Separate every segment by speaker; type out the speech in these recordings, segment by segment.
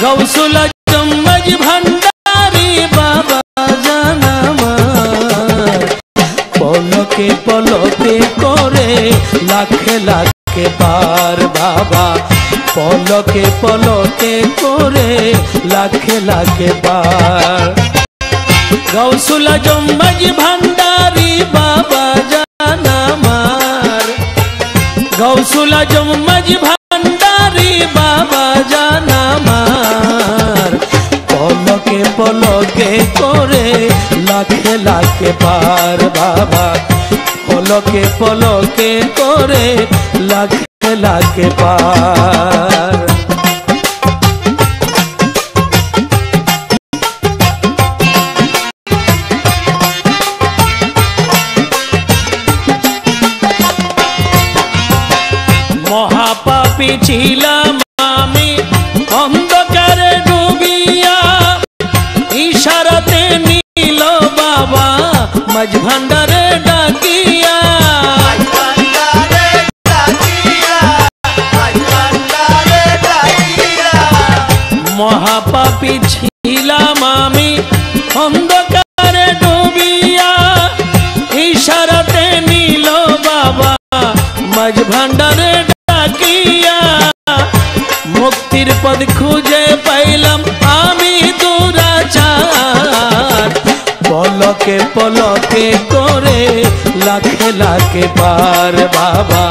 Speaker 1: गौसुल आजम मज भंडारी बाबा जान আমার पलके पलके करे लाखे लाखे पार बाबा पलके पलके करे लाखे लाखे पार गौसुल आजम मज भंडारी बाबा जान আমার गौसुल आजम मज भंडारी बाबा जान আমার पलके पलके करे लाखे लाखे पार बाबा पलके पलके करे लाखे लाखे पार महापापी छिलाम आमी अंधकारे डुबिया इशाराते नील बाबा मज भंडारे डाकिया महापापी छिलाम आमी अंधकारे डुबिया इशाराते नील बाबा मज भंडारे डाकिया मुक्तिर पद खुजे पाइलाम आमी दुराचार पलके पलके करे लाखे लाखे पार बाबा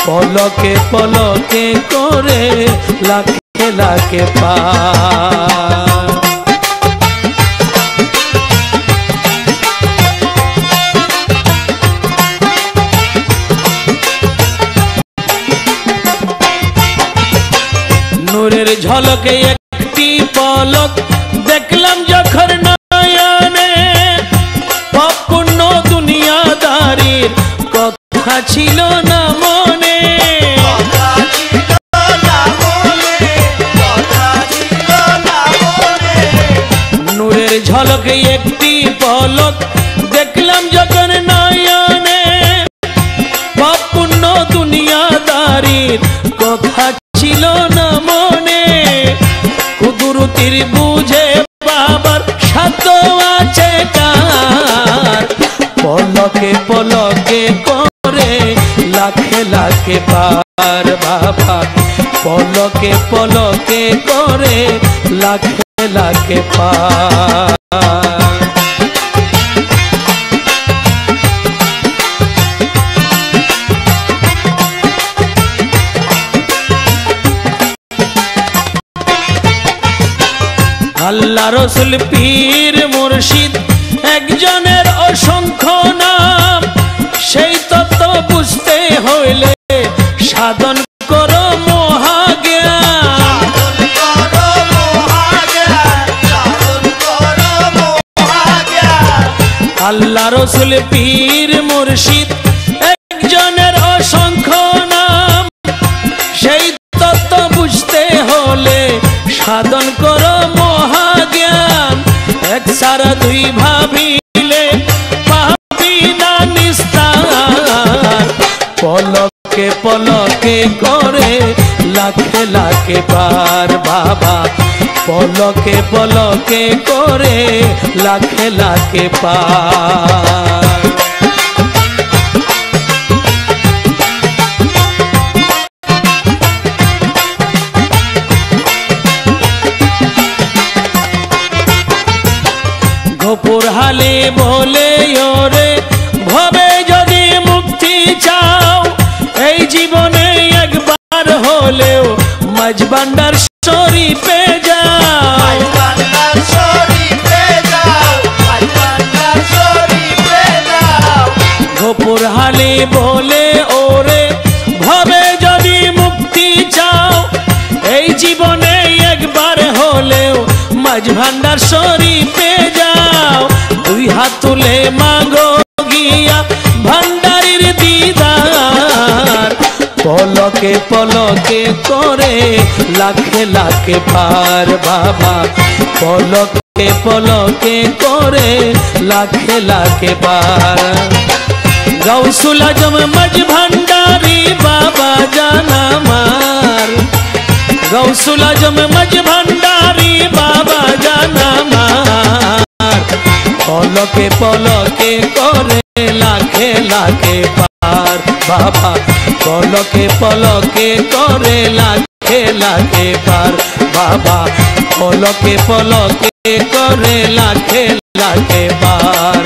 Speaker 1: पलके पलके करे लाखे लाखे पार नूरेर झलके एकटी पलक देखलाम जखर नयने अपूर्ण दुनियादारीर कथा छिलो ना मने नूरेर झलके एकटी पलक देखलाम जखर नयने अपूर्ण दुनियादारीर कथा छिलो ना मने कुदरतिर बुझे बाबार साध्य आछे कार पलके पलके करे लाखे लाखे पार बाबा पलके पलके करे लाखे लाखे पार আল্লাহ রসুল পীর মুর্শিদ একজনের অসংখ্য নাম সেই তত্ত্ব বুঝতে হইলে সাধন করো মহাজ্ঞান আল্লাহ রসুল পীর মুর্শিদ একজনের অসংখ্য নাম সেই তত্ত্ব বুঝতে হলে সাধন করো মহাজ্ঞান এক সারা দুই ভাবিলে পাবি না নিস্তার পলকে পলকে করে লাখে লাখে পার বাবা পলকে পলকে করে লাখে লাখে পার গোপুর হালে বলে ওরে ভবে যদি মুক্তি চাও এই জীবনে একবার হলেও মাঝ ভান্ডার শরীফে যাও গোপুর হালে বলে ওরে ভবে যদি মুক্তি চাও এই জীবনে একবার হলেও মাঝ ভান্ডার শরীফে যাও দুই হাত তুলে মাগো গিয়া ভান্ডারির দিদার পলকে পলকে করে লাখে লাখে পার বাবা পলকে পলকে করে লাখে লাখে পার गौसुल आजम मज भंडारी बाबा जान আমার गौसुल आजम मज भंडारी बाबा जाना मार पलके पलके करे लाखे लाखे पार बाबा पलके पलके करे लाखे लाखे पार बाबा पलके पलके करे लाखे लाखे पार।